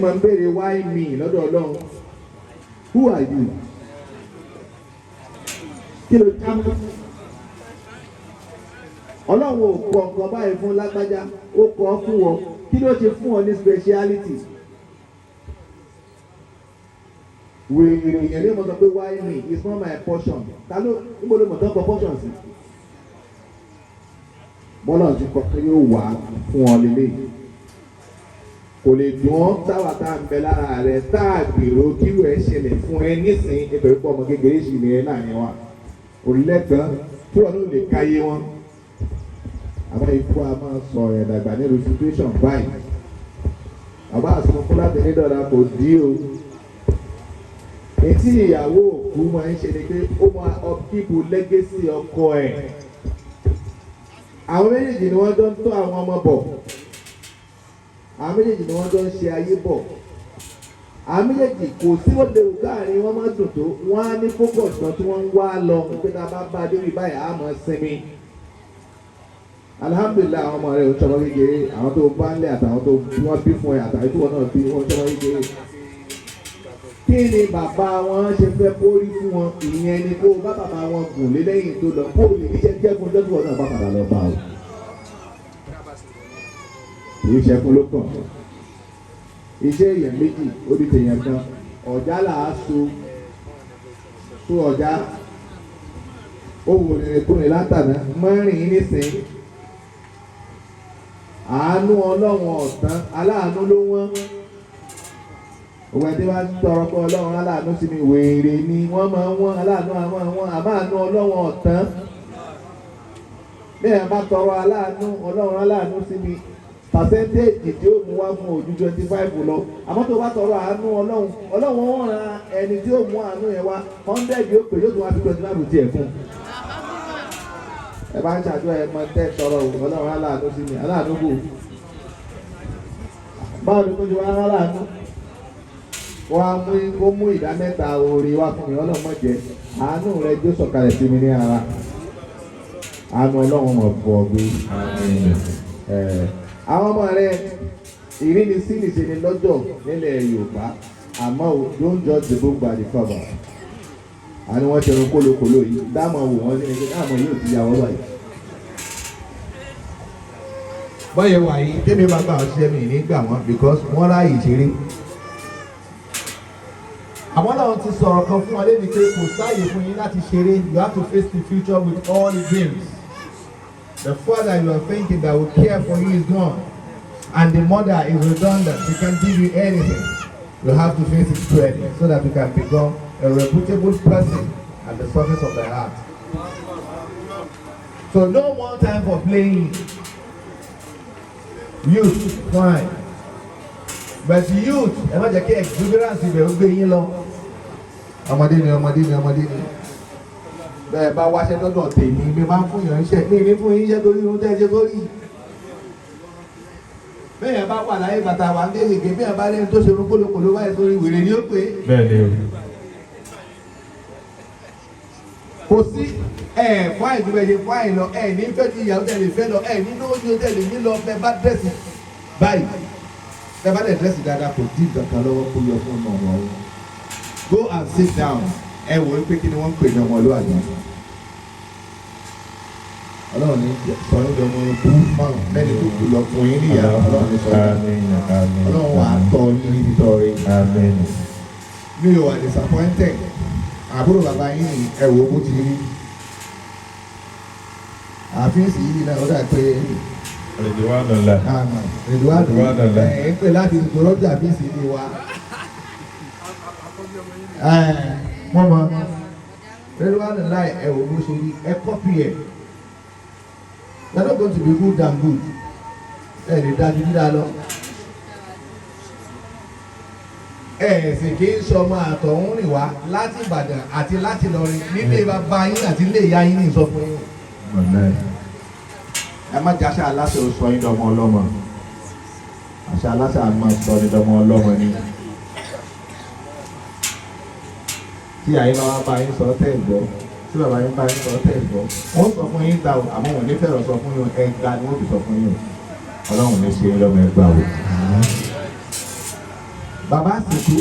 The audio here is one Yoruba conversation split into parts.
máa ń béèrè why me lọ́dọ̀ Ọlọ́run. Who are you? Kí ló já mọ́? Ọlọ́run ò kọ ọ̀kan báyìí fún lágbájá, ó kọ fún wọn. Kí ló ṣe fún ọ ní speciality? Wèrè èèyàn ní mo sọ pé why me? It's not my portion. Ta ló ń bolo mọ̀ tán kọ portion sí? Bọ́lá ti kọ pé yóò wà fún ọ lélẹ́yìí. Kò lè dùn ọ́ táwa tá à ń bẹ lára rẹ̀ tá a gbèrò kí wọ́n ṣẹlẹ̀ fún ẹ nísìnyí nítorí pé ọmọ kékeré sì ní ẹ láàrin wa. Òrìlẹ́tàn tí wọn ò lè káyé wọn. Àwọn ikú a máa sọ ẹ̀dàgbà nínú situation báyìí. Bàbá àsọ̀kú láti ní dọ̀là kò dí o. Etí ìyàwó òkú máa ń ṣe ni pé ó máa upkeep legacy ọkọ ẹ̀. Àwọn méjèèjì ni wọ́n jọ ń tọ́ àwọn ọmọ bọ̀. Àwọn méjèèjì ni wọ́n jọ ń ṣe ayé bọ̀. Àwọn méjèèjì kò sí wọ́n lè wù káàrin wọ́n máa dùn tó wọ́n á ní focus kan tí wọ́n ń wá lọ pé tá a bá bá a dé báyìí á máa sinmi. Alhamdulillah àwọn ọmọ rẹ̀ ò sọmọ kékeré àwọn tó bá ń lé àtàwọn tó wọ́n bí fún ẹ àtàwọn tó wọ́n náà bí wọ́n sọmọ kékeré. Kí ni bàbá wọn ṣe fẹ́ kórí fún wọn ìyẹn ni kó bá bàbá wọn gùn lé lẹ́yìn tó lọ kó lè níṣẹ́ jẹ́ fún ọjọ́ tí wọ́n náà bá padà lọ bá o. Kìí ṣe fún ló kàn. Iṣẹ́ èèyàn méjì ó di tèèyàn kan ọ̀já là á so ọ̀já ohun ìrìn kúrin látàná mọ́rin nísìnyí. Àánú Ọlọ́run ọ̀tán aláàánú ló wọ́n. Òwe tí wọ́n tọrọ pé Ọlọ́run aláàánú sí mi wèrè ni wọ́n máa ń wọ́n aláàánú àwọn àmáàánú Ọlọ́run ọ̀tán. Bẹ́ẹ̀ bá tọrọ aláàánú Ọlọ́run aláàánú sí mi percentage tí ó mú wá fún ojú 25 lọ. Àmọ́ tó bá tọrọ àánú Ọlọ́run wọ́n ran ẹni tí ó mú àánú yẹn wá 100 yóò pè yóò tún wá sí 25 tiẹ̀ fún. Ẹ bá ń ṣàdúrà ẹ mọ tẹ́ tọrọ Ọlọ́run aláàánú sí mi aláàánú kù. Báwo ni kó ti wá aláàánú? Wọ́n á mú ìdá mẹ́ta oore wá fún mi Ọlọ́run jẹ àánú rẹ jó sọ̀kalẹ̀ sí mi ní ara. Àánú Ọlọ́run mọ̀ fọ́ gbé. Àwọn ọmọ rẹ ìrínisí nìṣe ni lọ́jọ́ nílẹ̀ Yorùbá àmọ́ o don't judge the book by the cover. Àní wọ́n ṣe irun kólókòló yìí dáàmú wò wọ́n sí ni pé dáàmú yóò ti yà wọ́n báyìí. Bọ́yẹ̀ wà yìí tẹ́mi bá gbà ṣiṣẹ́ mi ní gbà wọ́n because wọ́n ráàyè ṣeré. Àwọn náà ti sọ̀rọ̀ kan fún wa lẹ́ni pé kò sáàyè fún yín láti ṣeré. You have to face the future with all the dreams. The father you are thinking that will care for you is gone, and the mother is redundant. She can't give you anything. You have to face it squarely so that you can become a reputable person at the surface of the heart. So no more time for playing. Youth, fine. But youth, ẹ má jẹ́ kí exuberance ibẹ̀ ó gbé yín lọ. Ọmọdé ni. Bẹ́ẹ̀ bá wáṣẹ́ lọ́dọ̀ tèmi mi máa ń fún yàn iṣẹ́ mi ní fún iṣẹ́ torí ohun tẹ́ ṣe sórí. Bẹ́ẹ̀ bá wà láyé bàtà wà ń dé ìgbé bẹ́ẹ̀ bá lẹ́nu tó ṣe orúkọ lóko wáyé sórí wèrè ni ó pé. Bẹ́ẹ̀ni o. Kò sí fún àìdúgbò ẹ̀yẹ fún àìlọ ní fẹ́ ti ìyàwó tẹ̀lé fẹ́ lọ ní lóyún tẹ̀lé nílọ bẹ́ẹ̀ bá dẹ́sì báyìí. Bẹ́ẹ̀ bá dẹ̀ dẹ́sì dáadáa kò dín kankan lọ́wọ́ kó yọ fún ọmọ wọn. Go and sit down. Ẹ wò ó pé kí ni wọ́n ń pè ní ọmọlúwàbí. Ọlọ́run ní sọ ní ọmọ ikú fáwọn mẹ́ni tó kú lọ fún yín níyà Ọlọ́run ní sọ yín. Ọlọ́run wà á tọ́ yín níbi tọ́ rí. Mi ò wà disappointed. Àbúrò bàbá yín ní ẹ wò ó bó ti rí. Ààfin sì yí náà ó dà pé. Rèdíwánùlá. Rèdíwánùlá. Ẹ ń pè láti ìgbòròjà bí sì ní wa. Mọ́mọ́ Rèdíwánùlá ẹ wò bó ṣe rí ẹ kọ́pì ẹ̀. You are not going to be good and good. Ẹ lè dájú dídá lọ. Ẹ̀sìn kì í sọmọ àtọ̀hún rìn wá láti Ìbàdàn àti láti Ìlọrin nílé bàbá yín àti ilé ìyá yín ní ìsọfún yín. Ẹ má jẹ́ àṣà aláṣẹ ò sọ yín dọmọ ọlọ́mọ. Àṣà aláṣẹ àmọ́ sọ ní dọmọ ọlọ́mọ ni. Tí àyè máa wá bá yín sọ tẹ́ gbọ́. Tí bàbá yín bá yín sọ tẹ́ gbọ́. Wọ́n sọ fún yín gbà o àmọ́ wọ́n ní fẹ́ràn sọ fún yín ẹgbàá ni wọ́n fi sọ fún yín o. Ọlọ́run ní ṣe lọ́mọ ẹgbàá o. bàbá àsìkò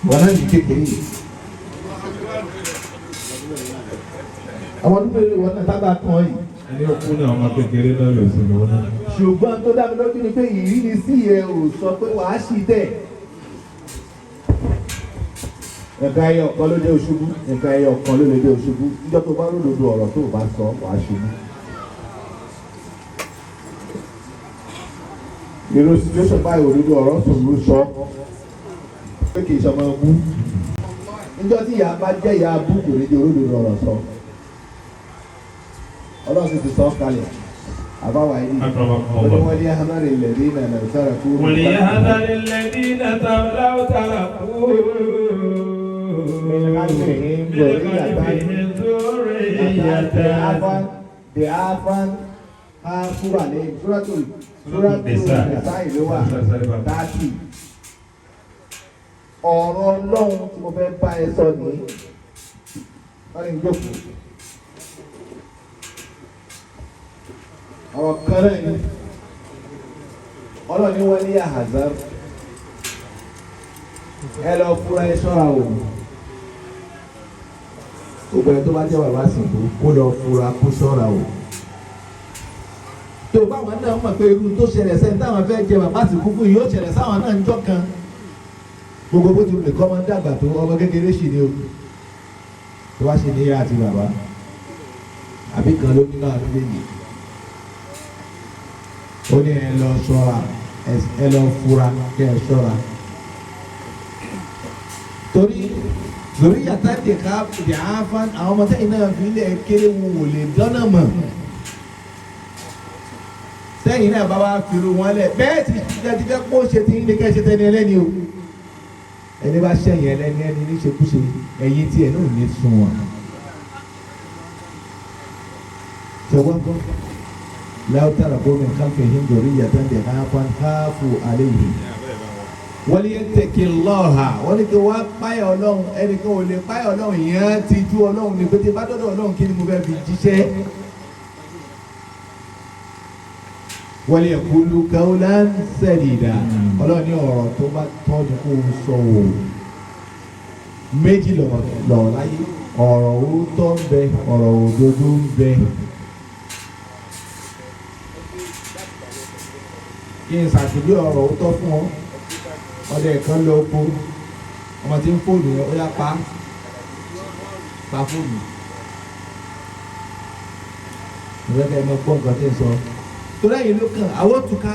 wọn náà ní kékeré àwọn ọdún mélòó wọn náà tábà tán yìí. ẹni okú náà ọmọ kékeré náà lè sí lọ́wọ́ náà. ṣùgbọ́n tó dá mi lójú ni pé ìrírí sí ẹ ò sọ pé wàá ṣì tẹ̀. nǹkan ẹyọ kan ló dé Òṣùbù nǹkan ẹyọ kan ló lè dé Òṣùbù níjọ́ tó bá lòdòdó ọ̀rọ̀ tó o bá sọ wàá ṣubú. irú situation báyìí òdodo ọ̀rọ̀ sòrò sọ pé kì í ṣọmọ ẹkú níjọ́ tí ìyá bá jẹ́ ìyá abú kò ní di olódodo ọ̀rọ̀ sọ ọlọ́run sì ti sọ kalẹ̀ àbáwá yìí wọ́n ní ahánárì lẹ́rí nàá sára kú. wọ́n ní ahánárì lẹ́rí nàá sára kú. Biafan ha sura ni suratul nisa ìlú wa dáàtì ọ̀rọ̀ Ọlọ́run tí mo fẹ́ bá ẹ sọ ní wọ́n ní jókòó ọ̀rọ̀ kan náà ni Ọlọ́run ní wọ́n ní àhàzár ẹ lọ fúra ẹ ṣọ́ra o gbogbo ẹ tó bá jẹ́ bàbá àsìkò kó lọ fura kó ṣọ́ra o tó báwọn náà mọ̀ pé irú tó ṣẹlẹ̀ sẹ́ni táwọn fẹ́ jẹ bàbá àsìkò fún yìí ó ṣẹlẹ̀ sáwọn náà ń jọ́ kan gbogbo bó ti lè kọ́ ọmọ dàgbà tó ọmọ kékeré sì ni o tó wá ṣe ní ìyá àti bàbá àbí kan ló ní náà méjèèjì ó ní ẹ lọ ṣọ́ra ẹ lọ fura kẹ́ ẹ ṣọ́ra torí lórí yàtá dèkà dèáfán àwọn ọmọ tẹ́yìn náà fi lè kéré wọn ò lè dọ́nà mọ̀ tẹ́yìn náà bá wá fìrù wọn lẹ̀ bẹ́ẹ̀ ti ti fẹ́ kó ṣe ti ń lè kẹ́ ṣe tẹ́ni ẹlẹ́ni o ẹni bá ṣẹ̀yìn ẹlẹ́ni ẹni níṣekúṣe ẹ̀yìn tí ẹ̀ náà ní sun wọn. ṣùgbọ́n kọ́ láwùtàrà gómìn káfíń hindori yàtá dèáfán káfù alẹ́ yìí wọ́n ní tẹ̀kí lọ́ọ̀hà wọ́n ní kí wọ́n páyà ọlọ́run ẹnì kan ò lè páyà ọlọ́run yẹn ti ju ọlọ́run ní pété bá dọ́dọ̀ ọlọ́run kí ni mo fẹ́ fi jíṣẹ́. wọ́n lè kúlù káwọ́lá ń sẹ̀dìdà ọlọ́run ní ọ̀rọ̀ tó bá tọ́jú kó o sọ wò méjì lọ́ọ̀ láyé ọ̀rọ̀ òótọ́ ń bẹ ọ̀rọ̀ òdodo ń bẹ. kí n ṣàtúndì ọ̀rọ̀ òótọ́ fún ọ ọdẹ kan lọ oko ọmọ tí ń fóònù yẹn ó yá pa fóònù ìrẹ́kẹ́ ẹ mọ gbọ́ nǹkan tí ń sọ torí ẹ̀yin ló kàn àwọn òtúká.